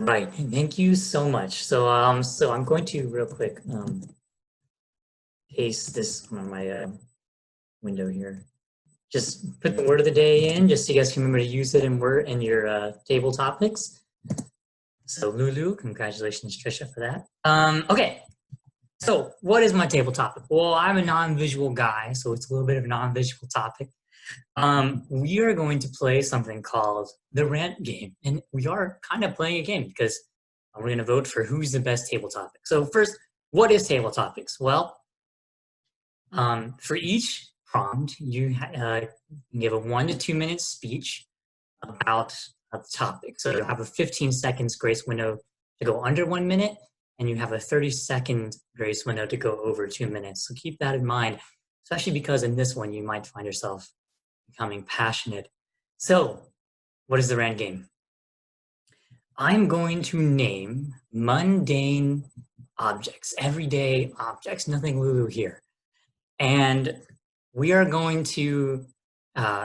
Right, thank you so much. So I'm going to real quick paste this on my window here. Just put the word of the day in, just so you guys can remember to use it in your table topics. So Lulu, congratulations, Tricia, for that. Okay, so what is my table topic? Well, I'm a non-visual guy, so it's a little bit of a non-visual topic. We are going to play something called the rant game, and we are kind of playing a game because we're going to vote for who's the best table topic. So first, what is table topics? Well, for each prompt, you give a 1 to 2 minute speech about the topic. So you have a 15 seconds grace window to go under 1 minute, and you have a 30-second grace window to go over 2 minutes. So keep that in mind, especially because in this one, you might find yourself becoming passionate. So what is the rant game? I'm going to name mundane objects, everyday objects, nothing Lulu here. And we are going to,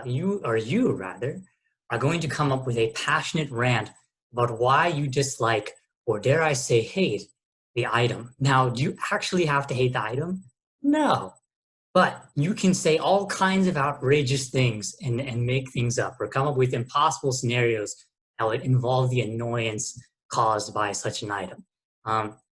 you are going to come up with a passionate rant about why you dislike, or dare I say hate, the item. Now, do you actually have to hate the item? No. But you can say all kinds of outrageous things and make things up or come up with impossible scenarios that would involve the annoyance caused by such an item.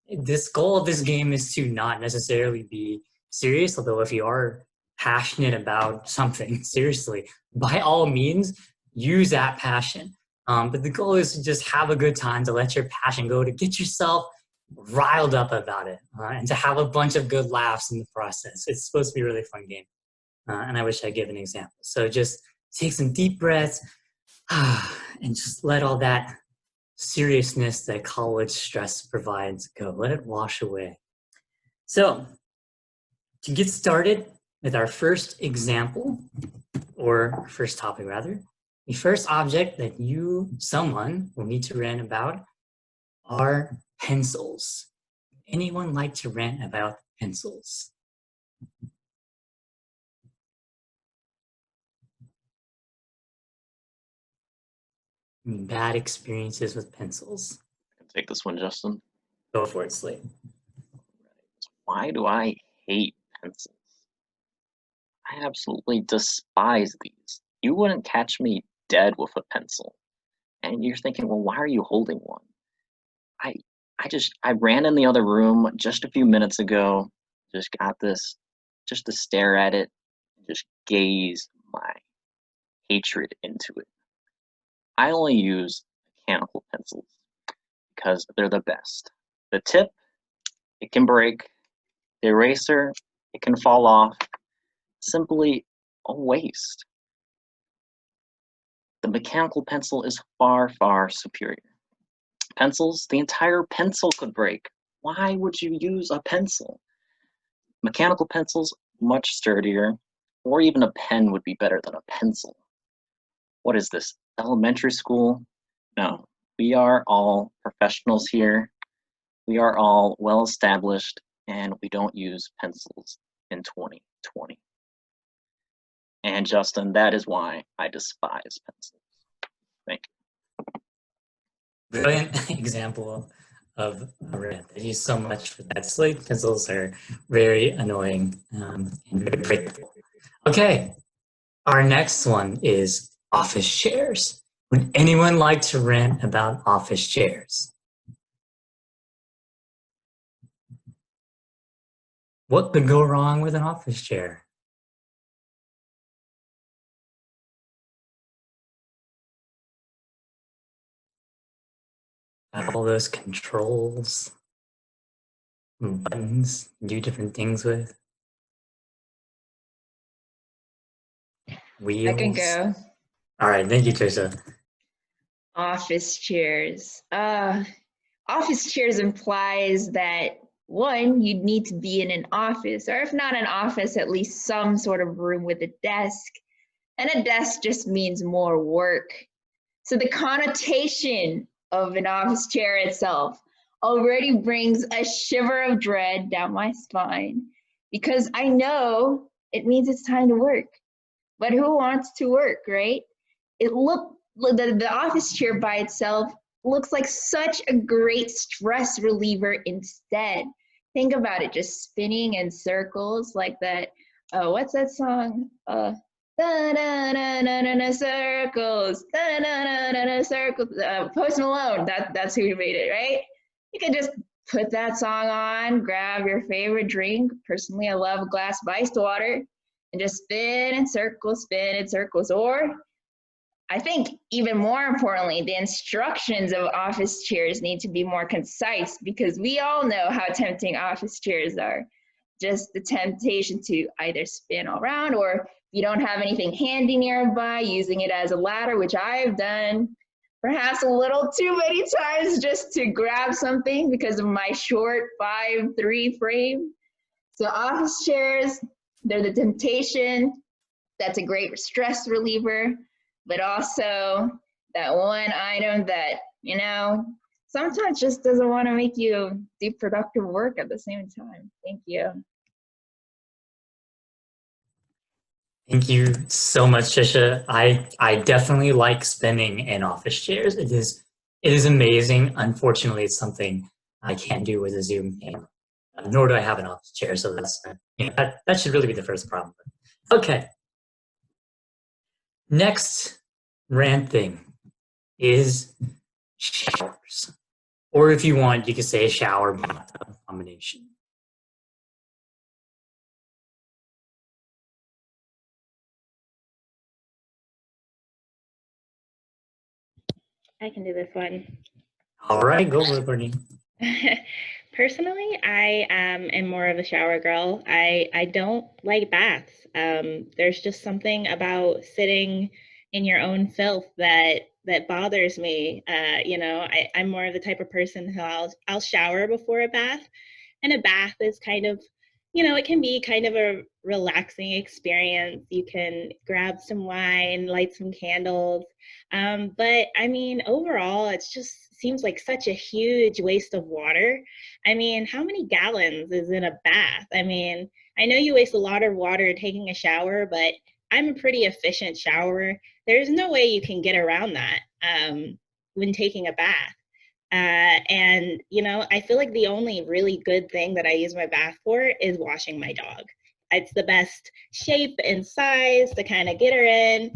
This goal of this game is to not necessarily be serious, although if you are passionate about something, seriously, by all means, use that passion. But the goal is to just have a good time, to let your passion go, to get yourself riled up about it, and to have a bunch of good laughs in the process. It's supposed to be a really fun game. And I wish I'd give an example. So just take some deep breaths and just let all that seriousness that college stress provides go. Let it wash away. So to get started with our first example, or first topic rather, the first object that someone will need to rant about are pencils. Anyone like to rant about pencils? Bad experiences with pencils. Take this one, Justin. Go for it, Slate. Why do I hate pencils? I absolutely despise these. You wouldn't catch me dead with a pencil. And you're thinking, well, why are you holding one? I ran in the other room just a few minutes ago, just got this, just to stare at it, just gaze my hatred into it. I only use mechanical pencils because they're the best. The tip, it can break. The eraser, it can fall off. Simply a waste. The mechanical pencil is far, far superior. Pencils, the entire pencil could break. Why would you use a pencil? Mechanical pencils, much sturdier, or even a pen would be better than a pencil. What is this, elementary school? No, we are all professionals here. We are all well established, and we don't use pencils in 2020. And Justin, that is why I despise pencils. Thank you. Brilliant example of a rant. Thank you so much for that. Slate pencils are very annoying and very predictable. Okay, our next one is office chairs. Would anyone like to rant about office chairs? What could go wrong with an office chair? All those controls, buttons, do different things with. Wheels. I can go. All right, thank you, Tricia. Office chairs. Office chairs implies that, one, you'd need to be in an office, or if not an office, at least some sort of room with a desk. And a desk just means more work. So the connotation of an office chair itself already brings a shiver of dread down my spine, because I know it means it's time to work. But who wants to work, right? The office chair by itself looks like such a great stress reliever instead. Think about it, just spinning in circles like that. What's that song? Da-na-na-na-na-na circles, da-na-na-na-na circles. Post Malone, that's who made it, right? You can just put that song on, grab your favorite drink. Personally, I love a glass of iced water, and just spin in circles, spin in circles. Or I think even more importantly, the instructions of office chairs need to be more concise, because we all know how tempting office chairs are. Just the temptation to either spin all around, or if you don't have anything handy nearby, using it as a ladder, which I've done perhaps a little too many times just to grab something because of my short 5'3" frame. So office chairs, they're the temptation. That's a great stress reliever, but also that one item that, you know, sometimes just doesn't want to make you do productive work at the same time. Thank you. Thank you so much, Tricia. I definitely like spinning in office chairs. It is amazing. Unfortunately, it's something I can't do with a Zoom camera. Nor do I have an office chair, so that's that should really be the first problem. Okay. Next rant thing is showers, or if you want, you could say shower bathtub combination. I can do this one. All right, go for it, Courtney. Personally, I am more of a shower girl. I don't like baths. There's just something about sitting in your own filth that bothers me. I'm more of the type of person who I'll shower before a bath, and a bath is kind of, it can be kind of a relaxing experience. You can grab some wine, light some candles. But I mean, overall, it just seems like such a huge waste of water. I mean, how many gallons is in a bath? I mean, I know you waste a lot of water taking a shower, but I'm a pretty efficient shower. There's no way you can get around that when taking a bath. And, I feel like the only really good thing that I use my bath for is washing my dog. It's the best shape and size to kind of get her in,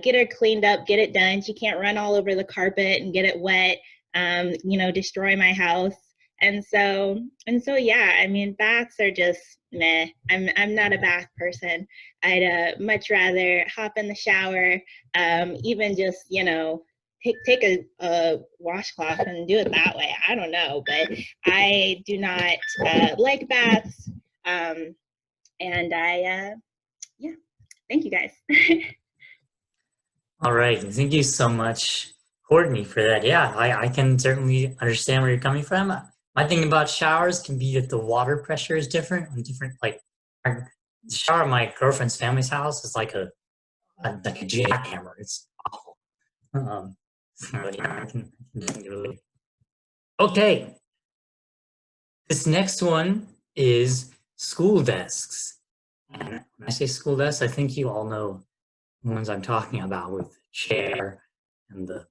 get her cleaned up, get it done. She can't run all over the carpet and get it wet, destroy my house. And so, yeah, I mean, baths are just meh. I'm not a bath person. I'd much rather hop in the shower, even just, take a washcloth and do it that way. I don't know, but I do not like baths. And yeah, thank you guys. All right, thank you so much, Courtney, for that. Yeah, I can certainly understand where you're coming from. My thing about showers can be that the water pressure is different on different, like, the shower at my girlfriend's family's house is like a jackhammer. It's awful. I can really. Okay, this next one is school desks. And when I say school desks, I think you all know the ones I'm talking about, with the chair and the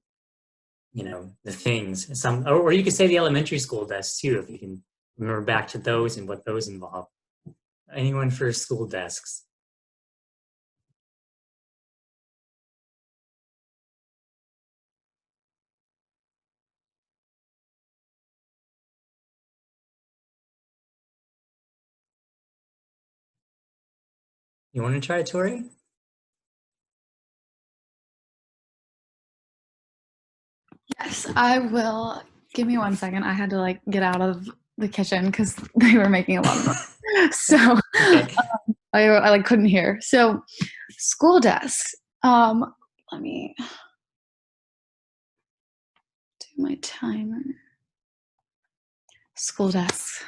things. Or you could say the elementary school desks too, if you can remember back to those and what those involve. Anyone for school desks? You want to try, Tori? Yes, I will. Give me 1 second. I had to get out of the kitchen because they were making a lot of noise. So Okay. I couldn't hear. So school desks. Let me do my timer. School desks.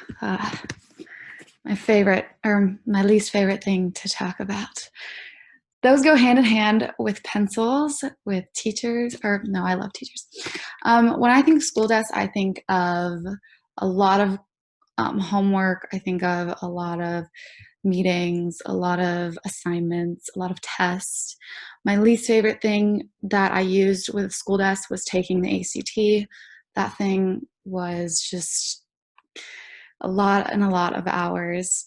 My favorite, or my least favorite thing to talk about. Those go hand in hand with pencils, with teachers, no, I love teachers. When I think school desks, I think of a lot of homework. I think of a lot of meetings, a lot of assignments, a lot of tests. My least favorite thing that I used with school desk was taking the ACT. That thing was just a lot of hours.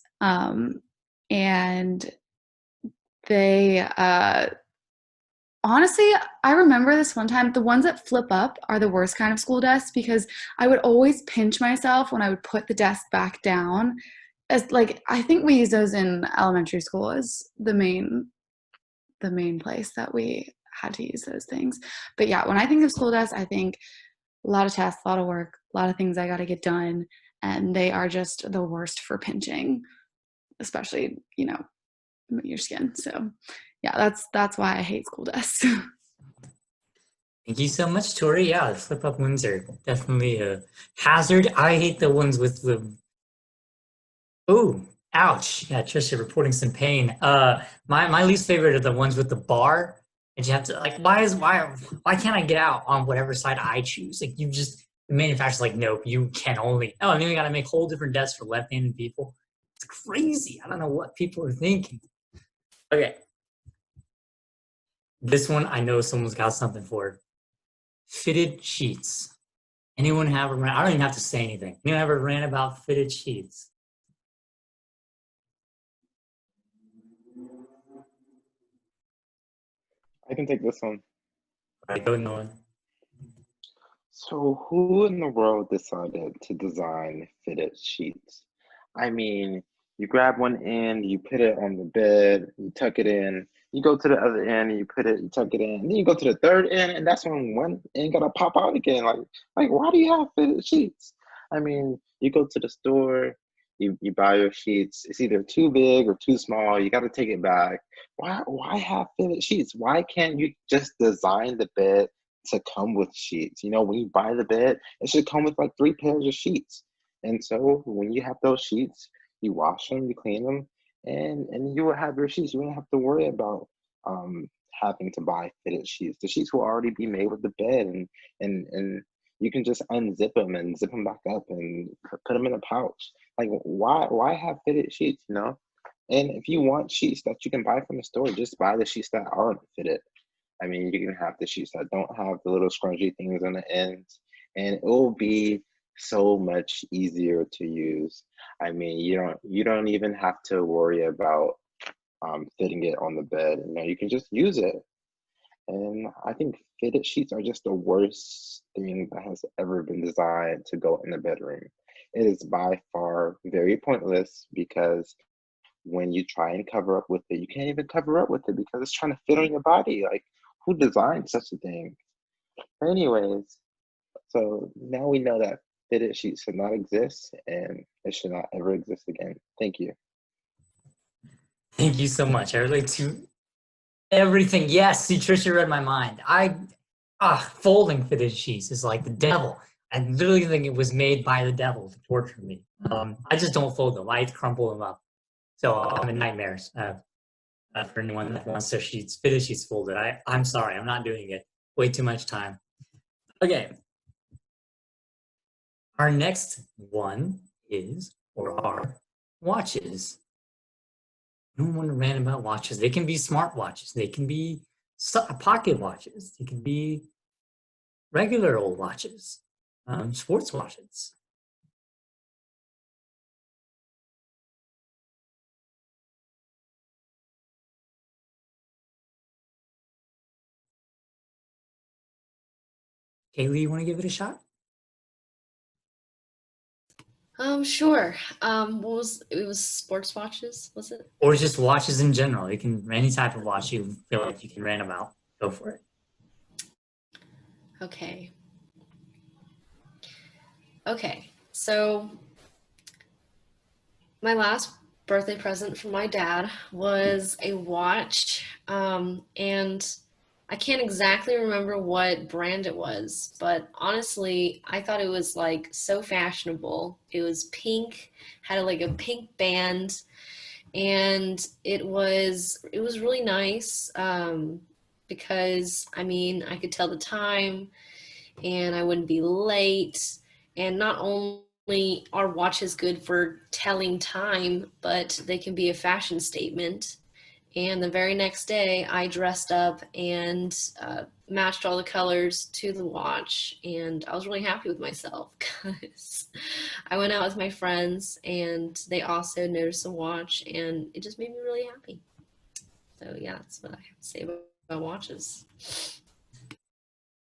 And they, honestly, I remember this one time, the ones that flip up are the worst kind of school desks because I would always pinch myself when I would put the desk back down. As like, I think we use those in elementary school as the main place that we had to use those things. But yeah, when I think of school desks, I think a lot of tests, a lot of work, a lot of things I got to get done, and they are just the worst for pinching, especially, your skin. So yeah, that's why I hate school desks. Thank you so much, Tori. Yeah, the flip up ones are definitely a hazard. I hate the ones with the, oh, ouch. Yeah, Tricia reporting some pain. My least favorite are the ones with the bar. And you have to, like, why can't I get out on whatever side I choose? Like, the manufacturer's like, nope, you can only, oh, and then we got to make whole different desks for left-handed people. It's crazy. I don't know what people are thinking. Okay. This one, I know someone's got something for. Fitted sheets. Anyone have a rant? I don't even have to say anything. Anyone ever rant about fitted sheets? I can take this one. All right, go Nolan. So who in the world decided to design fitted sheets? I mean, you grab one end, you put it on the bed, you tuck it in, you go to the other end, and you tuck it in, and then you go to the third end, and that's when one end gotta pop out again. Like why do you have fitted sheets? I mean, you go to the store, you buy your sheets, it's either too big or too small, you gotta take it back. Why have fitted sheets? Why can't you just design the bed to come with sheets? When you buy the bed, it should come with like 3 pairs of sheets. And so when you have those sheets, you wash them, you clean them, and you will have your sheets. You won't have to worry about having to buy fitted sheets. The sheets will already be made with the bed, and you can just unzip them and zip them back up and put them in a pouch. Like why have fitted sheets? And if you want sheets that you can buy from the store, just buy the sheets that aren't fitted. I mean, you can have the sheets that don't have the little scrunchy things on the ends, and it will be so much easier to use. I mean, you don't even have to worry about fitting it on the bed. You can just use it. And I think fitted sheets are just the worst thing that has ever been designed to go in the bedroom. It is by far very pointless because when you try and cover up with it, you can't even cover up with it because it's trying to fit on your body. Like, who designed such a thing? Anyways, so now we know that fitted sheets should not exist and it should not ever exist again. Thank you. Thank you so much. I relate to everything. Yes, see, Tricia read my mind. Folding fitted sheets is like the devil. I literally think it was made by the devil to torture me. I just don't fold them. I crumple them up. So I'm in nightmares for anyone that wants their fitted sheets folded. I'm sorry, I'm not doing it. Way too much time. Okay. Our next one are watches. No one ran about watches. They can be smart watches. They can be pocket watches. They can be regular old watches, sports watches. Kaylee, you want to give it a shot? Sure. It was sports watches, was it? Or just watches in general. You can, any type of watch you feel like you can rant about. Go for it. Okay. So my last birthday present from my dad was a watch, and I can't exactly remember what brand it was, but honestly, I thought it was like so fashionable. It was pink, had like a pink band, and it was really nice, because I mean, I could tell the time and I wouldn't be late. And not only are watches good for telling time, but they can be a fashion statement. And the very next day, I dressed up and matched all the colors to the watch. And I was really happy with myself because I went out with my friends and they also noticed the watch, and it just made me really happy. So yeah, that's what I have to say about watches.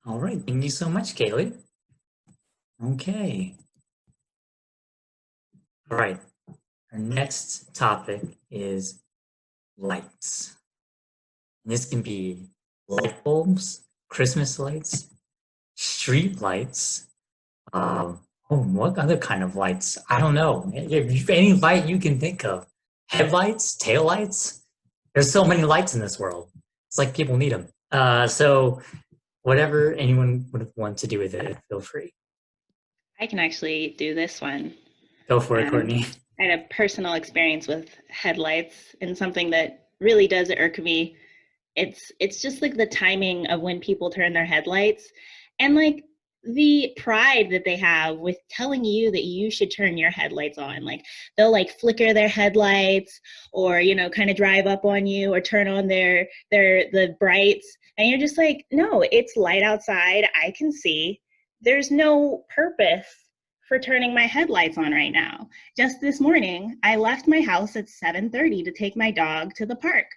All right, thank you so much, Kaylee. Okay. All right, our next topic is lights. This can be light bulbs, Christmas lights, street lights. What other kind of lights? I don't know. If any light you can think of. Headlights, taillights. There's so many lights in this world. It's like people need them. So whatever anyone would want to do with it, feel free. I can actually do this one. Go for it, Courtney. I had a personal experience with headlights, and something that really does irk me. It's just like the timing of when people turn their headlights, and like the pride that they have with telling you that you should turn your headlights on. Like they'll like flicker their headlights, or kind of drive up on you, or turn on the brights, and you're just like, no, it's light outside, I can see. There's no purpose for turning my headlights on right now. Just this morning, I left my house at 7:30 to take my dog to the park.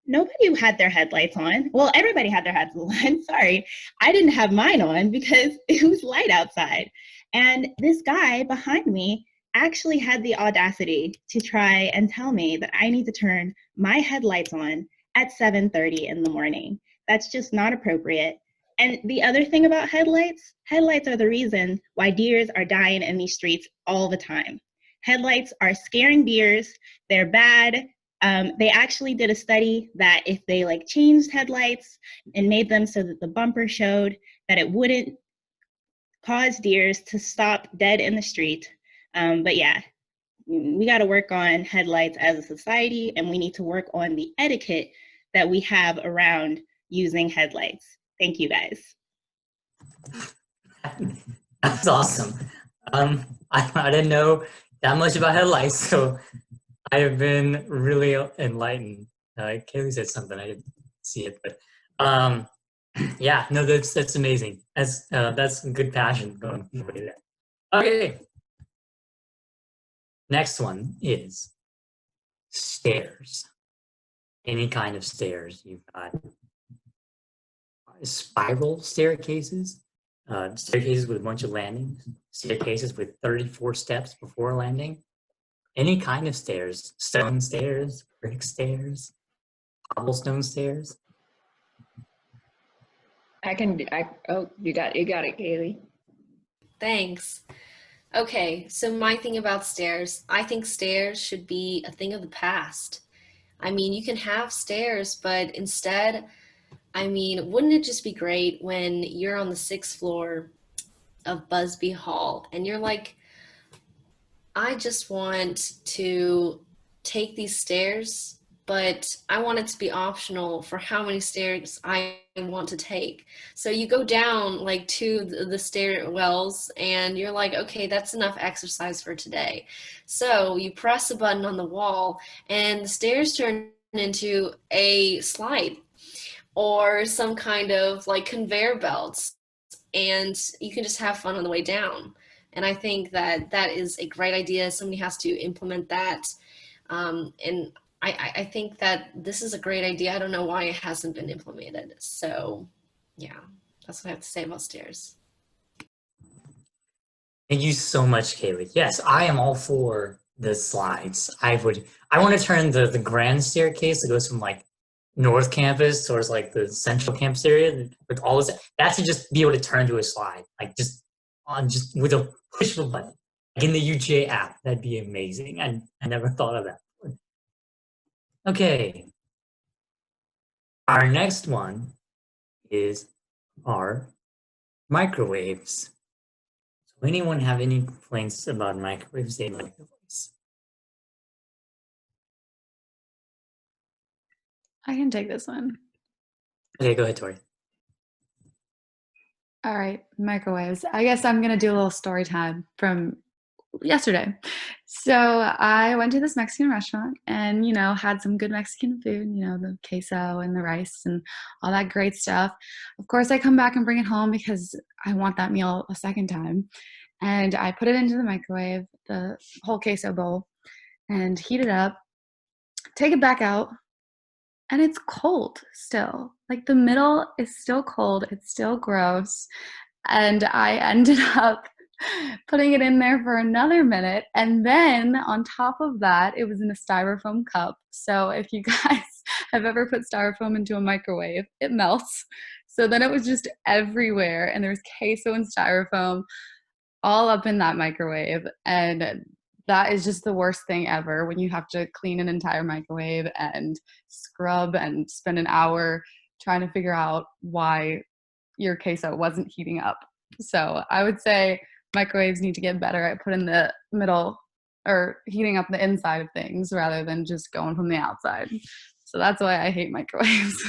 Nobody had their headlights on. Well, everybody had their headlights on. Sorry. I didn't have mine on because it was light outside. And this guy behind me actually had the audacity to try and tell me that I need to turn my headlights on at 7:30 in the morning. That's just not appropriate. And the other thing about headlights are the reason why deers are dying in these streets all the time. Headlights are scaring deers. They're bad. They actually did a study that if they like changed headlights and made them so that the bumper showed, that it wouldn't cause deers to stop dead in the street. But yeah, we got to work on headlights as a society, and we need to work on the etiquette that we have around using headlights. Thank you, guys. That's awesome. I didn't know that much about headlights, so I have been really enlightened. Kaylee said something, I didn't see it, but yeah, no, that's amazing. That's good passion going for you there. Okay. Next one is stairs. Any kind of stairs. You've got spiral staircases, staircases with a bunch of landings, staircases with 34 steps before landing. Any kind of stairs, stone stairs, brick stairs, cobblestone stairs. You got it, Kaylee. Thanks. Okay, so my thing about stairs, I think stairs should be a thing of the past. I mean, you can have stairs, but instead, I mean, wouldn't it just be great when you're on the 6th floor of Busby Hall and you're like, I just want to take these stairs, but I want it to be optional for how many stairs I want to take. So you go down like to the stairwells and you're like, okay, that's enough exercise for today. So you press a button on the wall and the stairs turn into a slide or some kind of like conveyor belts, and you can just have fun on the way down. And I think that that is a great idea. Somebody has to implement that. And I think that this is a great idea. I don't know why it hasn't been implemented. So yeah, that's what I have to say about stairs. Thank you so much, Kaylee. Yes, I am all for the slides. I want to turn the grand staircase that goes from like North Campus towards like the Central Campus area with all this. That should just be able to turn to a slide, like just with a push of a button, like in the UGA app. That'd be amazing. I never thought of that before. Okay. Our next one is our microwaves. So anyone have any complaints about microwaves? They like the voice. I can take this one. Okay, go ahead, Tori. All right, microwaves. I guess I'm going to do a little story time from yesterday. So I went to this Mexican restaurant and, had some good Mexican food, the queso and the rice and all that great stuff. Of course, I come back and bring it home because I want that meal a second time. And I put it into the microwave, the whole queso bowl, and heat it up, take it back out, and it's cold still. Like the middle is still cold. It's still gross. And I ended up putting it in there for another minute. And then on top of that, it was in a styrofoam cup. So if you guys have ever put styrofoam into a microwave, it melts. So then it was just everywhere. And there's queso and styrofoam all up in that microwave. And that is just the worst thing ever when you have to clean an entire microwave and scrub and spend an hour trying to figure out why your queso wasn't heating up. So I would say microwaves need to get better at putting the middle or heating up the inside of things rather than just going from the outside. So that's why I hate microwaves.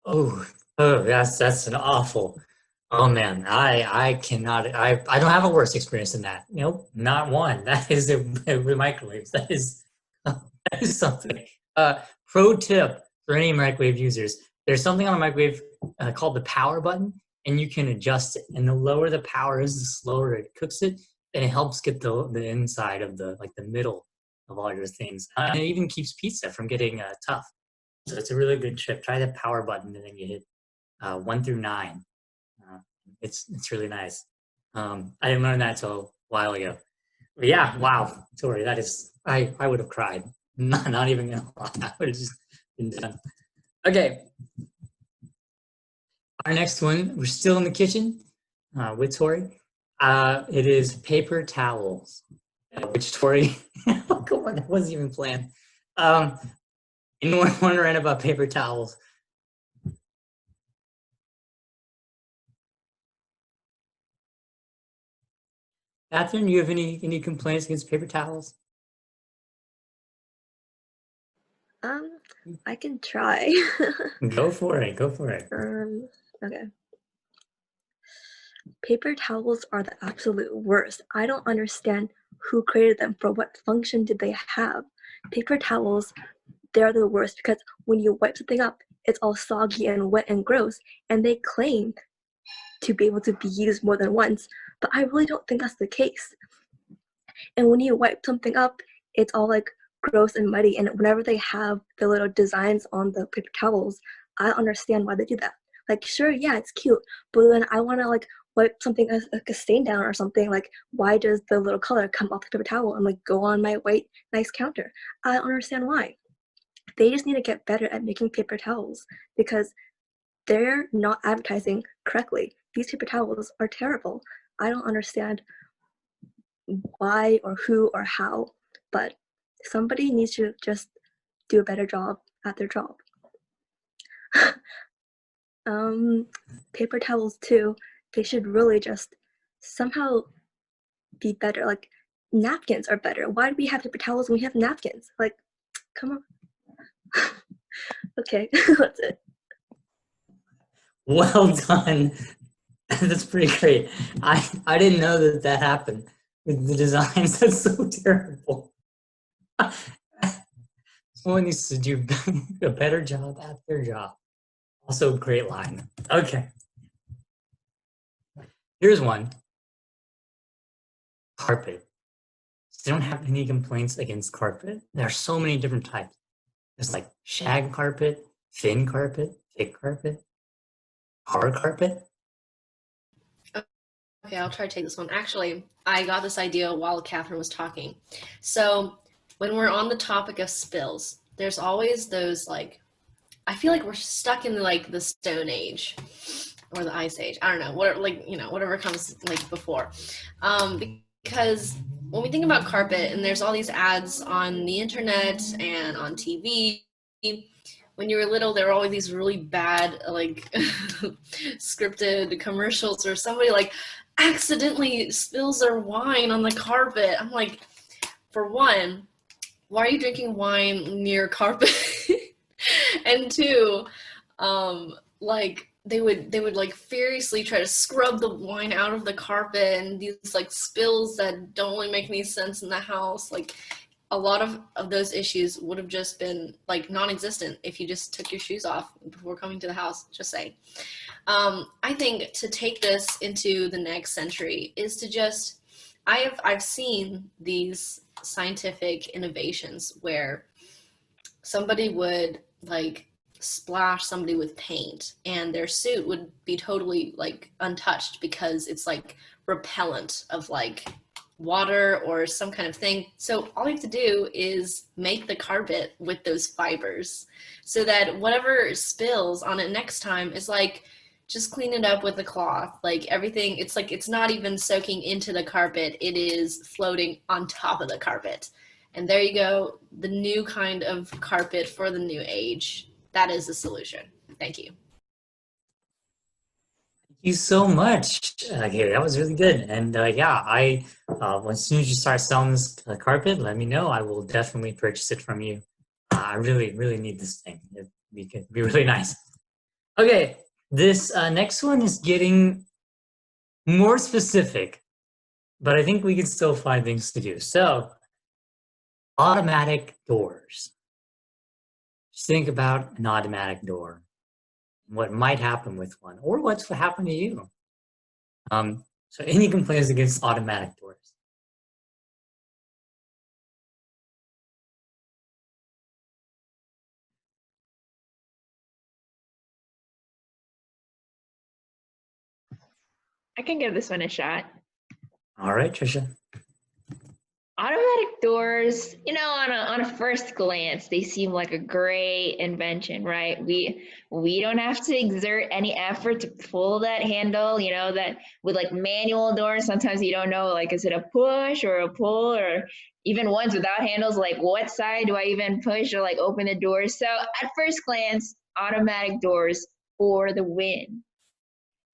Oh, that's an awful. Oh man, I cannot. I don't have a worse experience than that. Nope, not one. That is with microwaves. That is something. Pro tip for any microwave users: there's something on a microwave called the power button, and you can adjust it. And the lower the power is, the slower it cooks it, and it helps get the inside of the middle of all your things. And it even keeps pizza from getting tough. So it's a really good tip. Try the power button, and then you hit 1 through 9. It's really nice. I didn't learn that till a while ago. But yeah, wow, Tori, that is I would have cried. Not even gonna lie. I would have just been done. Okay. Our next one, we're still in the kitchen with Tori. It is paper towels, which Tori, come on, that wasn't even planned. Anyone want to rant about paper towels? Catherine, you have any complaints against paper towels? I can try. Go for it. Okay. Paper towels are the absolute worst. I don't understand who created them. For what function did they have? Paper towels, they're the worst because when you wipe something up, it's all soggy and wet and gross, and they claim to be able to be used more than once, but I really don't think that's the case. And when you wipe something up, it's all like gross and muddy, and whenever they have the little designs on the paper towels, I understand why they do that. Like, sure, yeah, it's cute, but then I want to like wipe something like a stain down or something. Like, why does the little color come off the paper towel and like go on my white nice counter? I don't understand why. They just need to get better at making paper towels because they're not advertising correctly. These paper towels are terrible. I don't understand why or who or how, but somebody needs to just do a better job at their job. Paper towels too, they should really just somehow be better. Like, napkins are better. Why do we have paper towels when we have napkins? Like, come on. Okay, that's it. Well done. That's pretty great. I didn't know that happened with the designs. That's so terrible. Someone needs to do a better job at their job. Also, great line. Okay. Here's one. Carpet. I don't have any complaints against carpet. There are so many different types. There's like shag carpet, thin carpet, thick carpet, hard carpet. Okay, I'll try to take this one. Actually, I got this idea while Catherine was talking. So when we're on the topic of spills, there's always those like, I feel like we're stuck in like the Stone Age or the Ice Age. I don't know, whatever, like, whatever comes like before. Because when we think about carpet and there's all these ads on the internet and on TV, when you were little, there were always these really bad, like, scripted commercials or somebody, like, accidentally spills their wine on the carpet. I'm like, for one, why are you drinking wine near carpet? And two, like, they would like furiously try to scrub the wine out of the carpet, and these like spills that don't really make any sense in the house. Like a lot of those issues would have just been like non-existent if you just took your shoes off before coming to the house, just saying. I think to take this into the next century is to just, I've seen these scientific innovations where somebody would like splash somebody with paint and their suit would be totally like untouched because it's like repellent of like water or some kind of thing. So all you have to do is make the carpet with those fibers so that whatever spills on it next time is like, just clean it up with a cloth. Like everything, it's like, it's not even soaking into the carpet. It is floating on top of the carpet. And there you go, the new kind of carpet for the new age. That is the solution. Thank you. Thank you so much, Kaylee. That was really good. And yeah, as soon as you start selling this carpet, let me know. I will definitely purchase it from you. I really, really need this thing. It'd be really nice. Okay, this next one is getting more specific, but I think we can still find things to do. So, automatic doors. Just think about an automatic door, what might happen with one, or what's happened to you. So any complaints against automatic doors? I can give this one a shot. All right, Tricia. Automatic doors, you know, on a first glance, they seem like a great invention, right? We don't have to exert any effort to pull that handle, you know, that with like manual doors, sometimes you don't know, like, is it a push or a pull, or even ones without handles, like what side do I even push or like open the door? So at first glance, automatic doors for the win.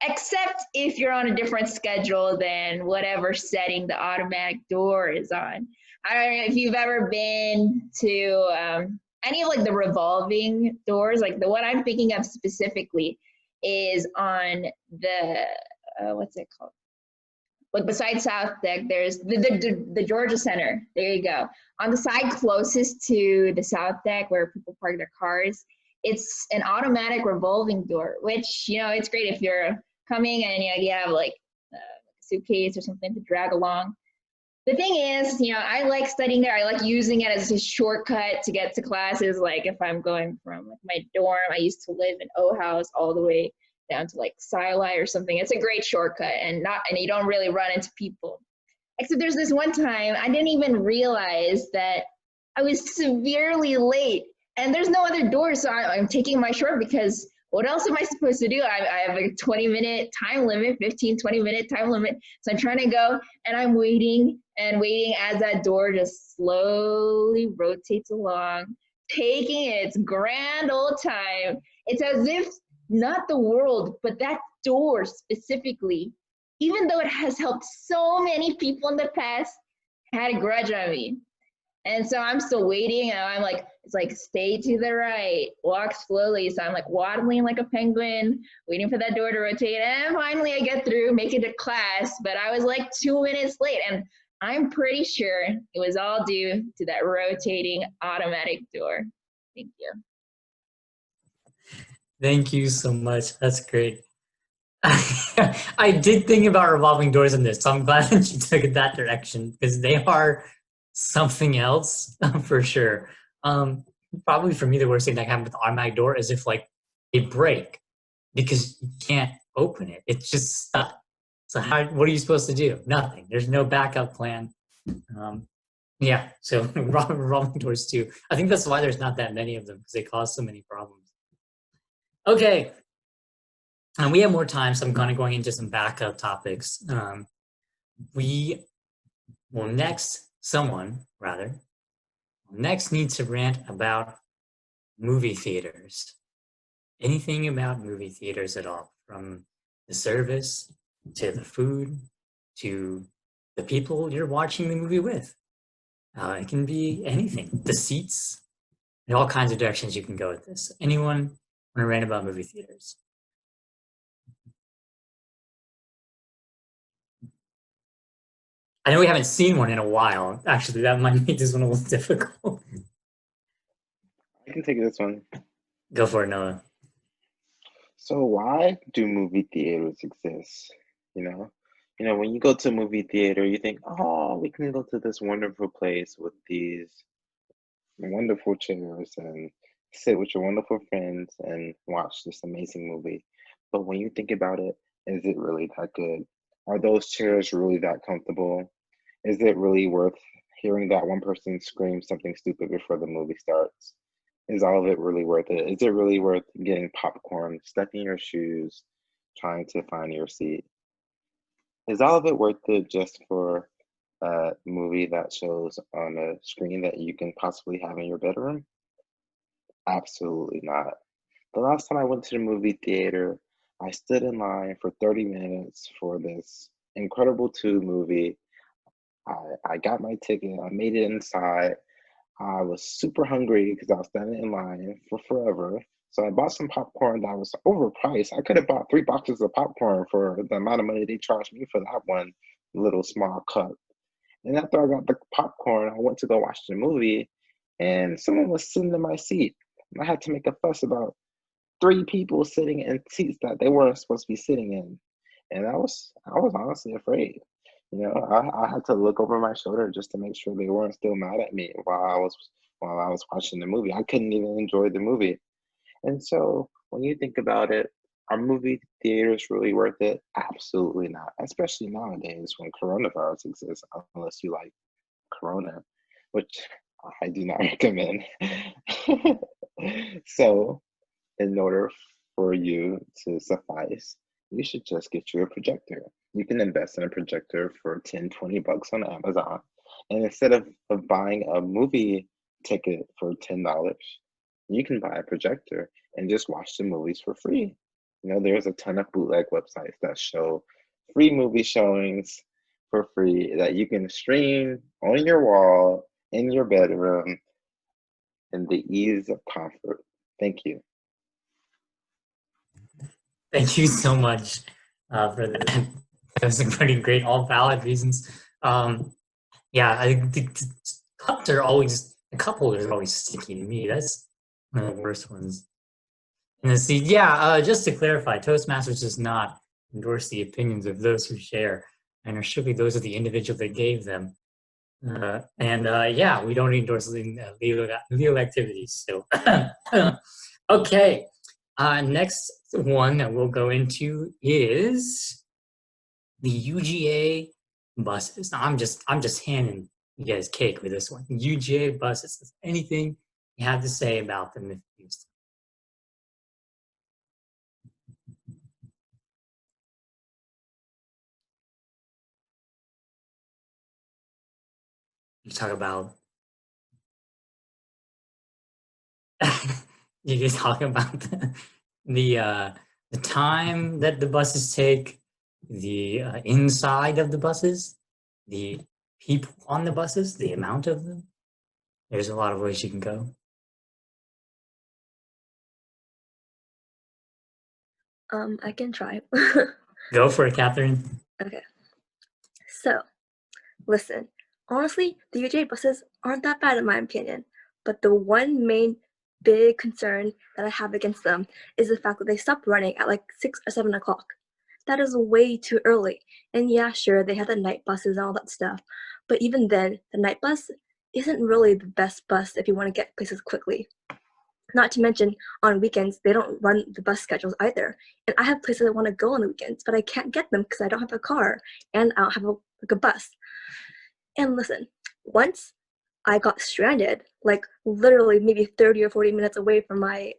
Except if you're on a different schedule than whatever setting the automatic door is on. I don't know if you've ever been to any of like the revolving doors, like the one I'm thinking of specifically is on the, what's it called? Like beside South Deck, there's the Georgia Center. There you go. On the side closest to the South Deck where people park their cars, it's an automatic revolving door, which, you know, it's great if you're coming and you have like a suitcase or something to drag along. The thing is, you know, I like studying there. I like using it as a shortcut to get to classes. Like if I'm going from like my dorm, I used to live in O House all the way down to like Sili or something. It's a great shortcut and you don't really run into people. Except there's this one time I didn't even realize that I was severely late and there's no other door. So I'm taking my short because what else am I supposed to do? I have a 20-minute time limit, 15, 20-minute time limit. So I'm trying to go and I'm waiting and waiting as that door just slowly rotates along, taking its grand old time. It's as if not the world, but that door specifically, even though it has helped so many people in the past, had a grudge on me. And so I'm still waiting and I'm like, it's like, stay to the right, walk slowly. So I'm like waddling like a penguin, waiting for that door to rotate. And finally I get through, make it to class, but I was like 2 minutes late. And I'm pretty sure it was all due to that rotating automatic door. Thank you. Thank you so much. That's great. I did think about revolving doors in this, so I'm glad that you took it that direction because they are something else for sure. Probably for me, the worst thing that happened with the automatic door is if like they break because you can't open it. It's just stuck. So what are you supposed to do? Nothing. There's no backup plan. Yeah, so revolving doors too. I think that's why there's not that many of them because they cause so many problems. Okay, and we have more time, so I'm kind of going into some backup topics. Next needs to rant about movie theaters. Anything about movie theaters at all, from the service to the food to the people you're watching the movie with. It can be anything. The seats, and all kinds of directions you can go with this. Anyone want to rant about movie theaters? I know we haven't seen one in a while. Actually, that might make this one a little difficult. I can take this one. Go for it, Noah. So why do movie theaters exist? When you go to a movie theater, you think, oh, we can go to this wonderful place with these wonderful chairs and sit with your wonderful friends and watch this amazing movie. But when you think about it, is it really that good? Are those chairs really that comfortable? Is it really worth hearing that one person scream something stupid before the movie starts? Is all of it really worth it? Is it really worth getting popcorn, stuck in your shoes, trying to find your seat? Is all of it worth it just for a movie that shows on a screen that you can possibly have in your bedroom? Absolutely not. The last time I went to the movie theater, I stood in line for 30 minutes for this Incredible 2 movie. I got my ticket, I made it inside. I was super hungry because I was standing in line for forever. So I bought some popcorn that was overpriced. I could have bought 3 boxes of popcorn for the amount of money they charged me for that one little small cup. And after I got the popcorn, I went to go watch the movie, and someone was sitting in my seat. I had to make a fuss about 3 people sitting in seats that they weren't supposed to be sitting in. And I was honestly afraid. I had to look over my shoulder just to make sure they weren't still mad at me while I was watching the movie. I couldn't even enjoy the movie. And so when you think about it, are movie theaters really worth it? Absolutely not, especially nowadays when coronavirus exists, unless you like Corona, which I do not recommend. So in order for you to suffice, you should just get you a projector. You can invest in a projector for 10, 20 bucks on Amazon. And instead of buying a movie ticket for $10, you can buy a projector and just watch the movies for free. There's a ton of bootleg websites that show free movie showings for free that you can stream on your wall in your bedroom in the ease of comfort. Thank you. Thank you so much for that. Those are pretty great, all valid reasons. Yeah, the cups are always, the cup holders are always sticky to me. That's one of the worst ones. And see, just to clarify, Toastmasters does not endorse the opinions of those who share, and are strictly those of the individual that gave them. We don't endorse legal activities. So, okay. Next one that we'll go into is the UGA buses. Now, I'm just handing you guys cake with this one. UGA buses. Is there anything you have to say about them? If you talk about you can talk about the time that the buses take, the inside of the buses, the people on the buses, the amount of them. There's a lot of ways you can go. I can try. Go for it, Catherine. Okay. So, listen. Honestly, the UGA buses aren't that bad in my opinion, but the one main big concern that I have against them is the fact that they stop running at like 6 or 7 o'clock. That is way too early. And yeah, sure, they have the night buses and all that stuff, but even then, the night bus isn't really the best bus if you want to get places quickly. Not to mention, on weekends, they don't run the bus schedules either. And I have places I want to go on the weekends, but I can't get them because I don't have a car and I don't have a bus. And listen, once I got stranded, like literally maybe 30 or 40 minutes away from my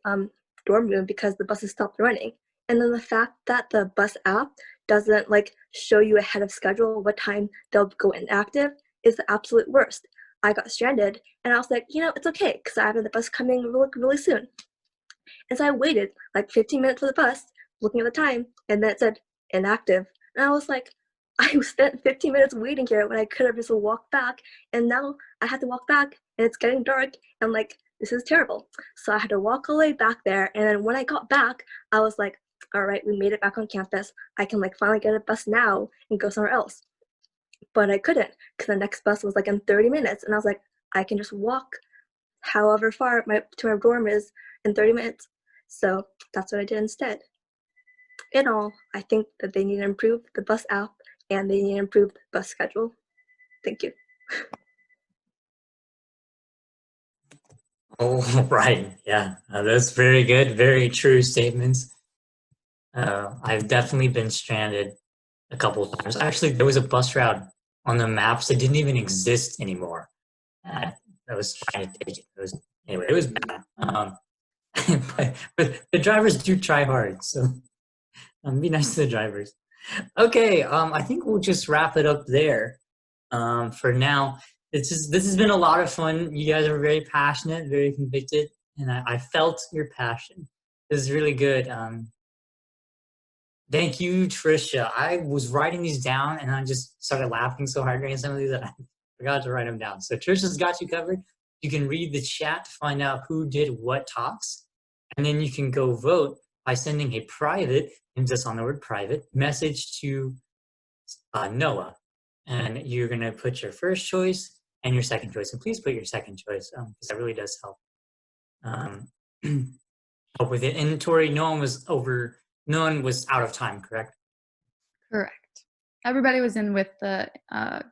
dorm room because the buses stopped running. And then the fact that the bus app doesn't like show you ahead of schedule what time they'll go inactive is the absolute worst. I got stranded and I was like, it's okay because I have the bus coming really soon. And so I waited like 15 minutes for the bus, looking at the time, and then it said inactive. And I was like, I spent 15 minutes waiting here when I could have just walked back, and now I have to walk back and it's getting dark and like, this is terrible. So I had to walk all the way back there, and then when I got back, I was like, all right, we made it back on campus. I can like finally get a bus now and go somewhere else. but I couldn't because the next bus was like in 30 minutes. And I was like, I can just walk however far to my dorm is in 30 minutes. So that's what I did instead. In all, I think that they need to improve the bus app and they need to improve the bus schedule. Thank you. Oh, right. Yeah, that's very good. Very true statements. I've definitely been stranded a couple of times. Actually, there was a bus route on the maps that didn't even exist anymore. I was trying to take it. Anyway, it was bad. But the drivers do try hard, so be nice to the drivers. Okay, I think we'll just wrap it up there for now. This has been a lot of fun. You guys are very passionate, very convicted, and I felt your passion. This is really good. Thank you, Tricia. I was writing these down, and I just started laughing so hard during some of these that I forgot to write them down. So Tricia's got you covered. You can read the chat to find out who did what talks, and then you can go vote by sending a private, emphasis on the word private, message to Noah. And you're going to put your first choice and your second choice. And please put your second choice because that really does help. Help with it. And Tori, no one was out of time, correct? Correct. Everybody was in with the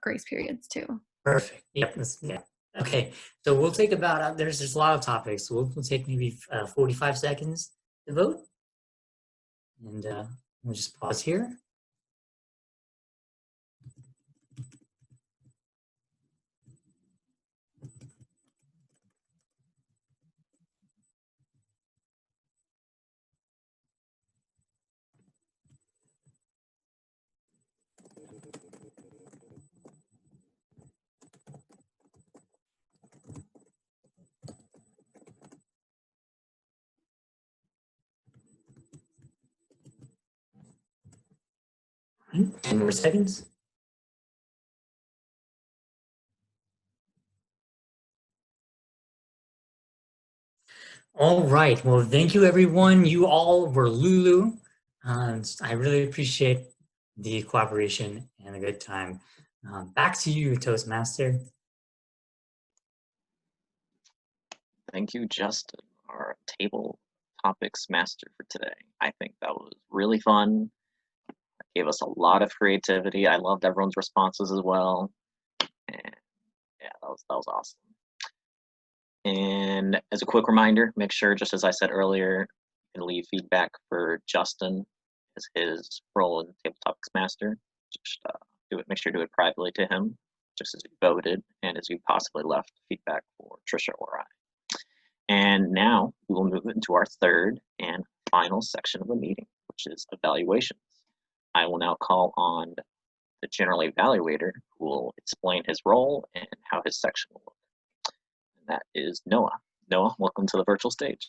grace periods too. Perfect. Yep. Yeah. Okay. So we'll take about, there's a lot of topics. So we'll take maybe 45 seconds to vote. And we'll just pause here. All right, 10 more seconds. All right. Well, thank you, everyone. You all were Lulu. I really appreciate the cooperation and a good time. Back to you, Toastmaster. Thank you, Justin, our table topics master for today. I think that was really fun. It gave us a lot of creativity. I loved everyone's responses as well. And yeah, that was awesome. And as a quick reminder, make sure, just as I said earlier, you can leave feedback for Justin as his role in Table Topics Master. Just make sure to do it privately to him, just as you voted and as you possibly left feedback for Tricia or I. And now we will move into our third and final section of the meeting, which is evaluations. I will now call on the general evaluator who will explain his role and how his section will look. And that is Noah. Noah, welcome to the virtual stage.